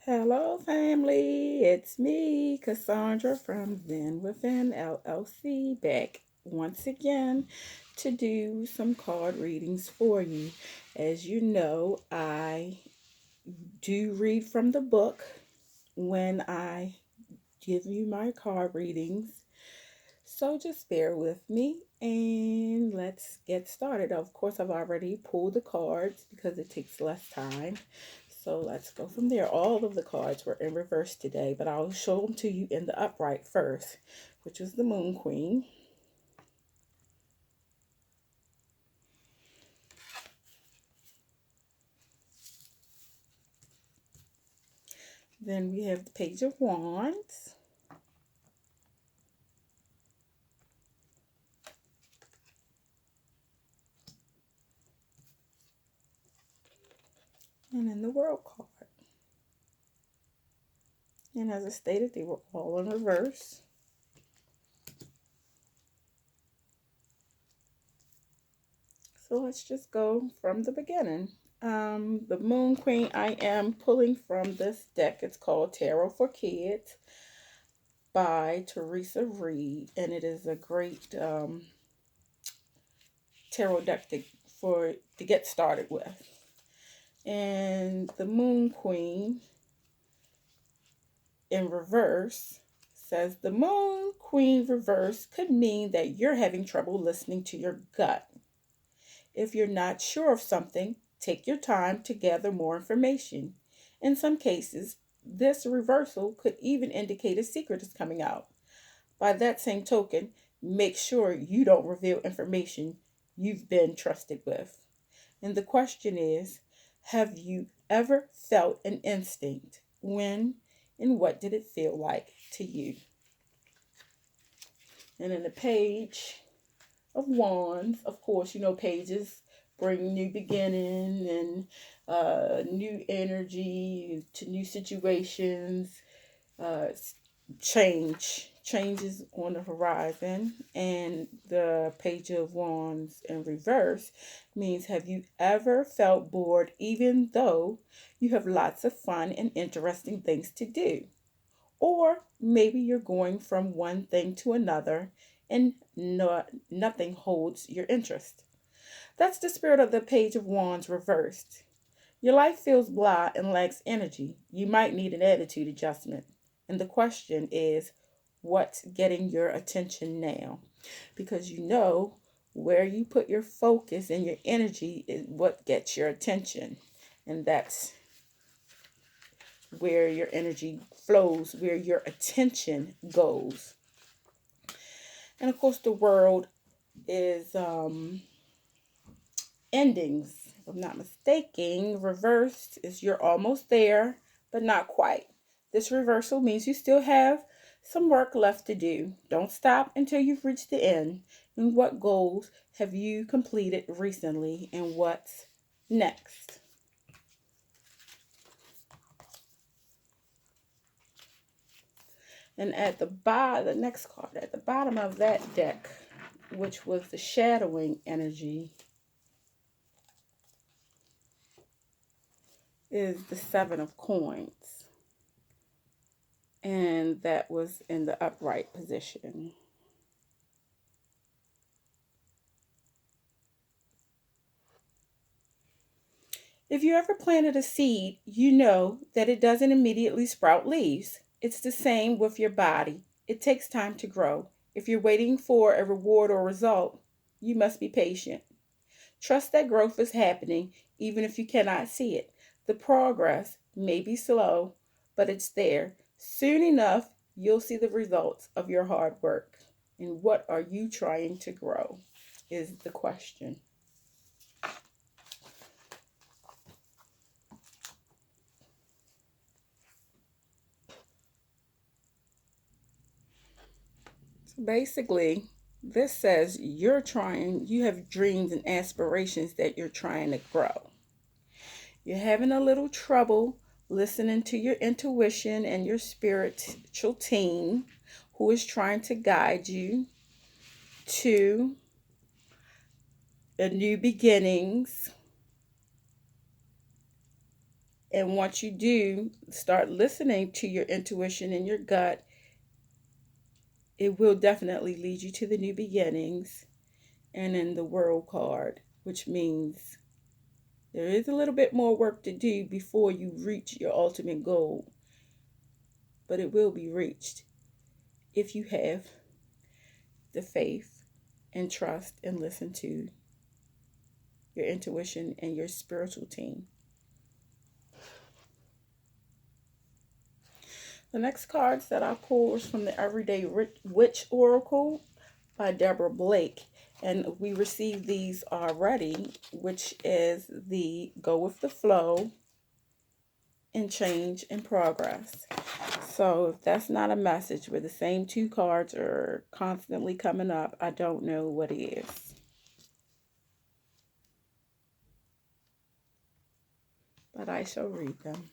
Hello, family. It's me, Cassandra from Zen Within LLC, back once again to do some card readings for you. As you know, I do read from the book when I give you my card readings. So just bear with me and let's get started. Of course, I've already pulled the cards because it takes less time. So let's go from there. All of the cards were in reverse today, but I'll show them to you in the upright first, which is the Moon Queen. Then we have the Page of Wands. And then the World card. And as I stated, they were all in reverse. So let's just go from the beginning. The Moon Queen, I am pulling from this deck. It's called Tarot for Kids by Teresa Reed, and it is a great tarot deck to get started with. And the Moon Queen in reverse says the Moon Queen reverse could mean that you're having trouble listening to your gut. If you're not sure of something, take your time to gather more information. In some cases, this reversal could even indicate a secret is coming out. By that same token, make sure you don't reveal information you've been trusted with. And the question is, have you ever felt an instinct? When and what did it feel like to you? And in the Page of Wands, of course, pages bring new beginning and new energy to new situations, uh, changes on the horizon. And the Page of Wands in reverse means, have you ever felt bored even though you have lots of fun and interesting things to do? Or maybe you're going from one thing to another and nothing holds your interest. That's the spirit of the Page of Wands reversed. Your life feels blah and lacks energy. You might need an attitude adjustment. And the question is, what's getting your attention now? Because where you put your focus and your energy is what gets your attention. And that's where your energy flows, where your attention goes. And of course, the world is endings. If I'm not mistaken, reversed is you're almost there, but not quite. This reversal means you still have some work left to do. Don't stop until you've reached the end. And what goals have you completed recently, and what's next? And at the bottom, the next card at the bottom of that deck, which was the shadowing energy, is the Seven of Coins. And that was in the upright position. If you ever planted a seed, you know that it doesn't immediately sprout leaves. It's the same with your body. It takes time to grow. If you're waiting for a reward or result, you must be patient. Trust that growth is happening even if you cannot see it. The progress may be slow, but it's there. Soon enough, you'll see the results of your hard work. And what are you trying to grow is the question. So basically, this says you have dreams and aspirations that you're trying to grow. You're having a little trouble listening to your intuition and your spiritual team who is trying to guide you to the new beginnings. And once you do start listening to your intuition and your gut, it will definitely lead you to the new beginnings. And then the world card, which means there is a little bit more work to do before you reach your ultimate goal, but it will be reached if you have the faith and trust and listen to your intuition and your spiritual team. The next cards that I pulled was from the Everyday Witch Oracle by Deborah Blake. And we received these already, which is the Go with the Flow and Change in Progress. So if that's not a message where the same two cards are constantly coming up, I don't know what is. But I shall read them.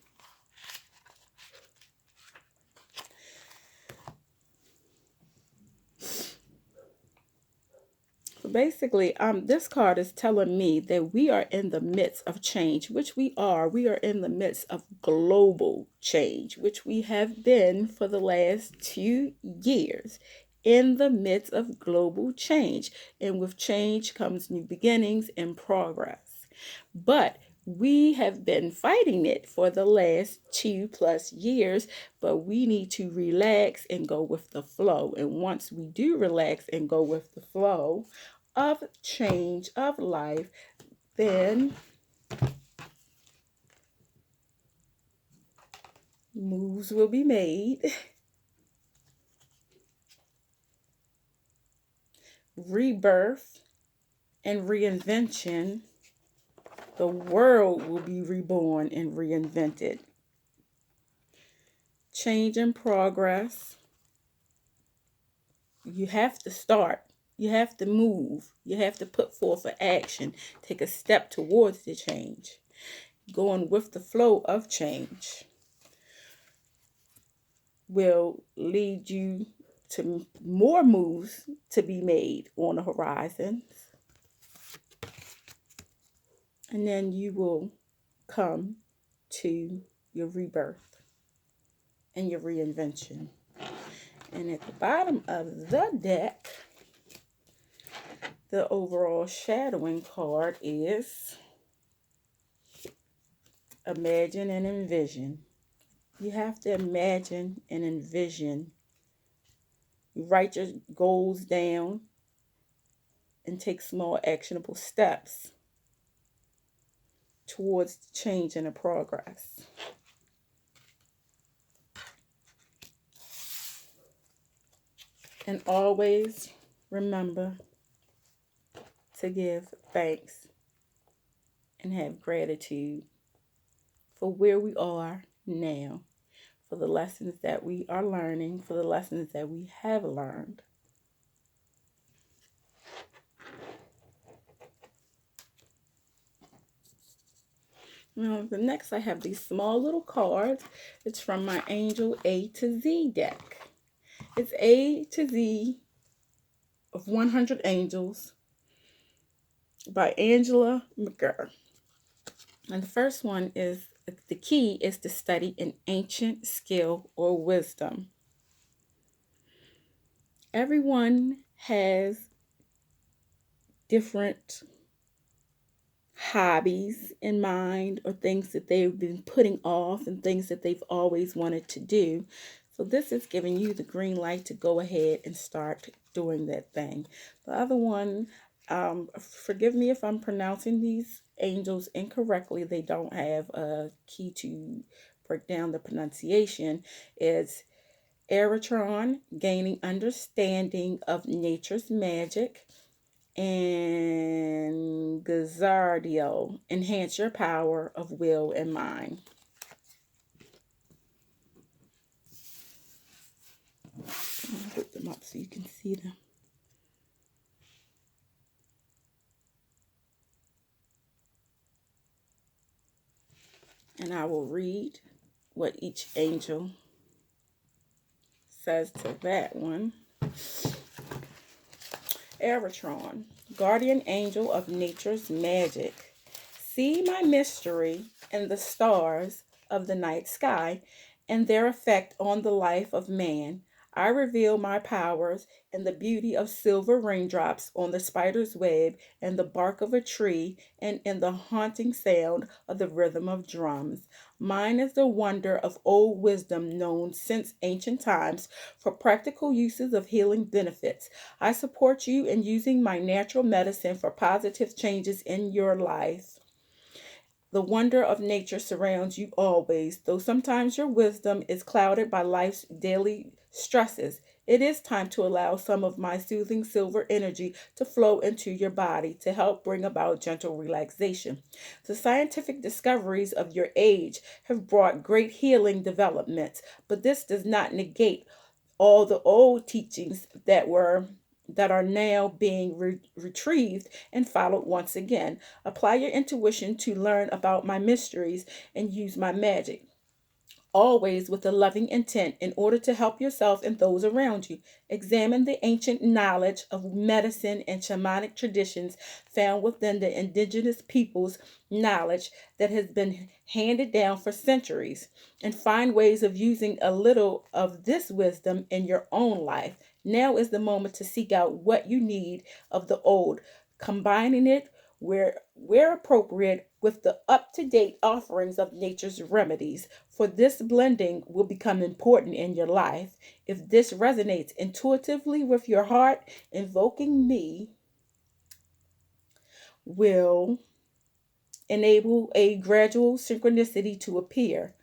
So basically, this card is telling me that we are in the midst of change, which we are. We are in the midst of global change, which we have been for the last 2 years. In the midst of global change. And with change comes new beginnings and progress. But we have been fighting it for the last 2+ years, but we need to relax and go with the flow. And once we do relax and go with the flow of change of life, then moves will be made. Rebirth and reinvention. The world will be reborn and reinvented. Change and progress. You have to start. You have to move. You have to put forth an action. Take a step towards the change. Going with the flow of change will lead you to more moves to be made on the horizon. And then you will come to your rebirth and your reinvention. And at the bottom of the deck, the overall shadowing card is Imagine and Envision. You have to imagine and envision. You write your goals down and take small actionable steps towards the change and the progress. And always remember to give thanks and have gratitude for where we are now, for the lessons that we are learning, for the lessons that we have learned. Now, the next I have these small little cards. It's from my Angel A to Z deck. It's A to Z of 100 Angels by Angela McGurr. And the first one is, the key is to study an ancient skill or wisdom. Everyone has different hobbies in mind, or things that they've been putting off and things that they've always wanted to do. So this is giving you the green light to go ahead and start doing that thing. The other one, forgive me if I'm pronouncing these angels incorrectly. They don't have a key to break down the pronunciation. It's Eritron, gaining understanding of nature's magic, and Gazardio, enhance your power of will and mind. I'll put them up so you can see them. And I will read what each angel says to that one. Eritron, guardian angel of nature's magic, See my mystery in the stars of the night sky and their effect on the life of man. I reveal my powers in the beauty of silver raindrops on the spider's web and the bark of a tree and in the haunting sound of the rhythm of drums. Mine is the wonder of old wisdom known since ancient times for practical uses of healing benefits. I support you in using my natural medicine for positive changes in your life. The wonder of nature surrounds you always, though sometimes your wisdom is clouded by life's daily stresses. It is time to allow some of my soothing silver energy to flow into your body to help bring about gentle relaxation. The scientific discoveries of your age have brought great healing developments, but this does not negate all the old teachings that are now being retrieved and followed once again. Apply your intuition to learn about my mysteries and use my magic, always with a loving intent in order to help yourself and those around you. Examine the ancient knowledge of medicine and shamanic traditions found within the indigenous peoples' knowledge that has been handed down for centuries and find ways of using a little of this wisdom in your own life. Now is the moment to seek out what you need of the old, combining it where appropriate with the up-to-date offerings of nature's remedies, for this blending will become important in your life. If this resonates intuitively with your heart, invoking me will enable a gradual synchronicity to appear.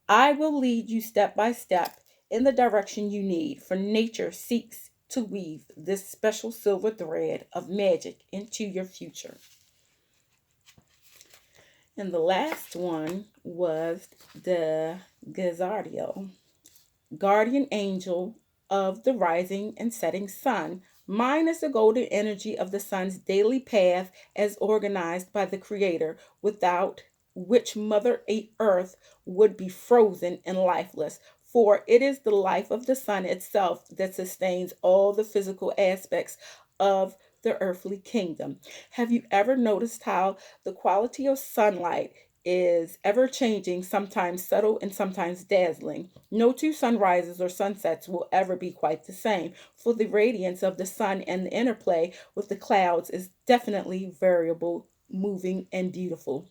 I will lead you step by step in the direction you need, for nature seeks to weave this special silver thread of magic into your future. And the last one was the Gazardio, guardian angel of the rising and setting sun. Mine is the golden energy of the sun's daily path as organized by the Creator, without which Mother Earth would be frozen and lifeless. For it is the life of the sun itself that sustains all the physical aspects of the earthly kingdom. Have you ever noticed how the quality of sunlight is ever changing, sometimes subtle and sometimes dazzling? No two sunrises or sunsets will ever be quite the same, for the radiance of the sun and the interplay with the clouds is definitely variable, moving, and beautiful.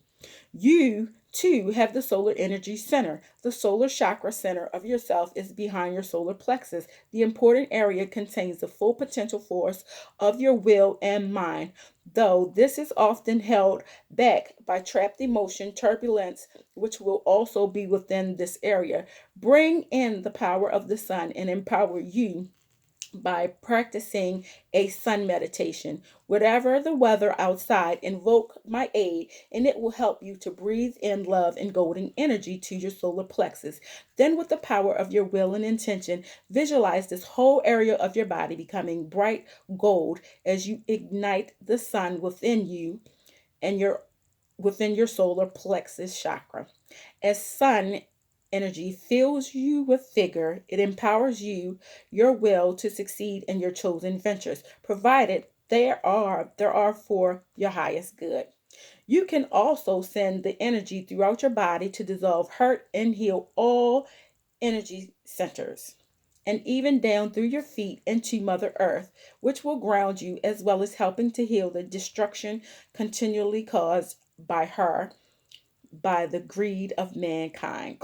You too have the solar energy center. The solar chakra center of yourself is behind your solar plexus. The important area contains the full potential force of your will and mind, though this is often held back by trapped emotion, turbulence, which will also be within this area. Bring in the power of the sun and empower you by practicing a sun meditation. Whatever the weather outside, invoke my aid and it will help you to breathe in love and golden energy to your solar plexus. Then, with the power of your will and intention, visualize this whole area of your body becoming bright gold as you ignite the sun within you and within your solar plexus chakra. As sun energy fills you with vigor, it empowers your will to succeed in your chosen ventures, provided there are for your highest good. You can also send the energy throughout your body to dissolve hurt and heal all energy centers, and even down through your feet into Mother Earth, which will ground you as well as helping to heal the destruction continually caused to her by the greed of mankind.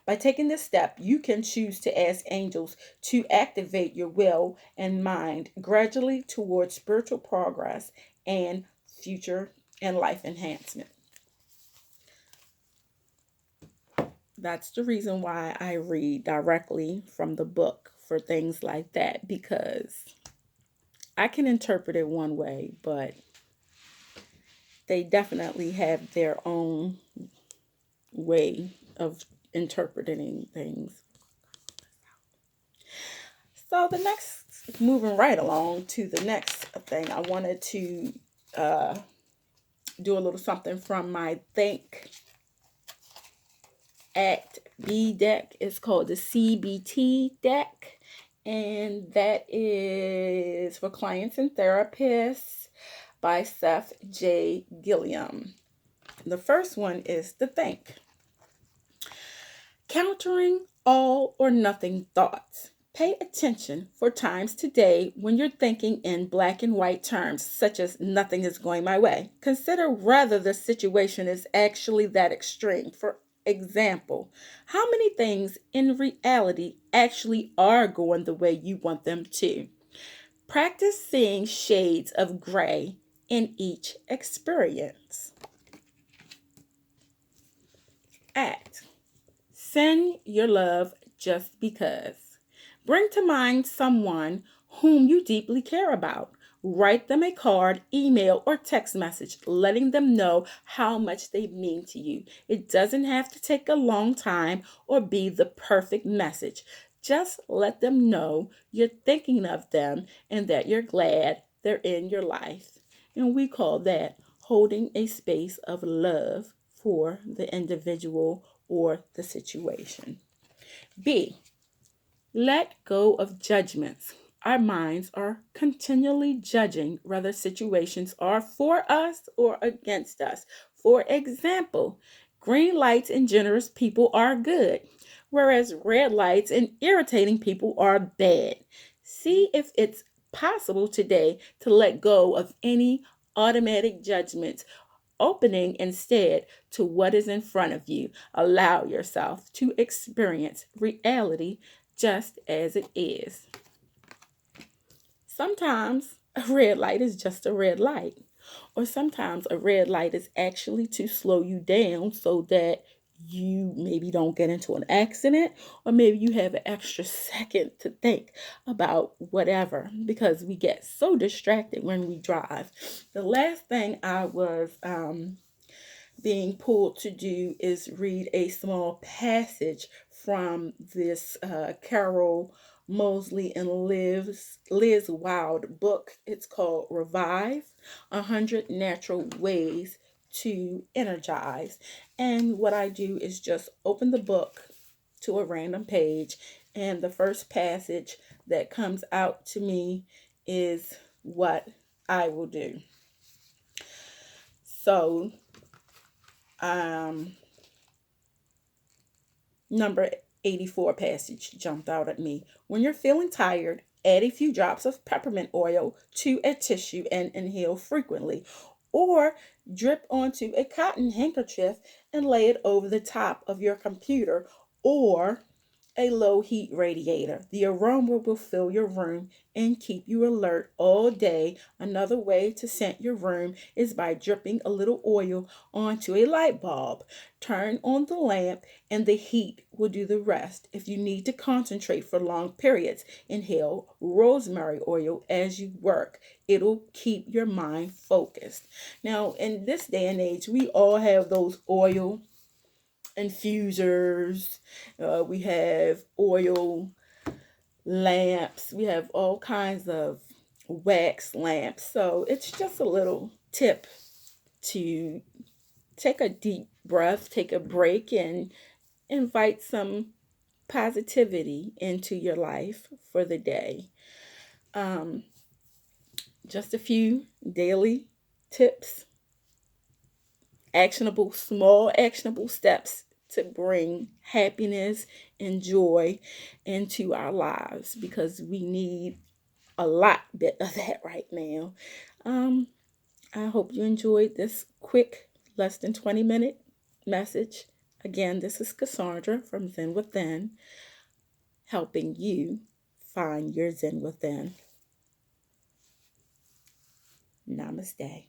By taking this step, you can choose to ask angels to activate your will and mind gradually towards spiritual progress and future and life enhancement. That's the reason why I read directly from the book for things like that, because I can interpret it one way, but they definitely have their own way of interpreting things. So moving right along to the next thing, I wanted to do a little something from my Think Act B deck. It's called the CBT deck, and that is for clients and therapists by Seth J. Gilliam. The first one is to think. Countering all or nothing thoughts. Pay attention for times today when you're thinking in black and white terms, such as nothing is going my way. Consider whether the situation is actually that extreme. For example, how many things in reality actually are going the way you want them to? Practice seeing shades of gray in each experience. Act. Send your love just because. Bring to mind someone whom you deeply care about. Write them a card, email, or text message, letting them know how much they mean to you. It doesn't have to take a long time or be the perfect message. Just let them know you're thinking of them and that you're glad they're in your life. And we call that holding a space of love for the individual or the situation. B, let go of judgments. Our minds are continually judging whether situations are for us or against us. For example, green lights and generous people are good, whereas red lights and irritating people are bad. See if it's possible today to let go of any automatic judgments, opening instead to what is in front of you. Allow yourself to experience reality just as it is. Sometimes a red light is just a red light, or sometimes a red light is actually to slow you down so that you maybe don't get into an accident, or maybe you have an extra second to think about whatever, because we get so distracted when we drive. The last thing I was being pulled to do is read a small passage from this Carol Mosley and Liz Wild book. It's called Revive, 100 Natural Ways to Energize. And what I do is just open the book to a random page, and the first passage that comes out to me is what I will do. So, number 84 passage jumped out at me. When you're feeling tired, add a few drops of peppermint oil to a tissue and inhale frequently. Or drip onto a cotton handkerchief and lay it over the top of your computer or a low heat radiator. The aroma will fill your room and keep you alert all day. Another way to scent your room is by dripping a little oil onto a light bulb. Turn on the lamp and the heat will do the rest. If you need to concentrate for long periods, inhale rosemary oil as you work. It'll keep your mind focused. Now, in this day and age, we all have those oil infusers. We have oil lamps. We have all kinds of wax lamps. So it's just a little tip to take a deep breath, take a break, and invite some positivity into your life for the day. Just a few daily tips, small actionable steps to bring happiness and joy into our lives, because we need a lot bit of that right now. I hope you enjoyed this quick, less than 20-minute message. Again, this is Cassandra from Zen Within, helping you find your Zen Within. Namaste.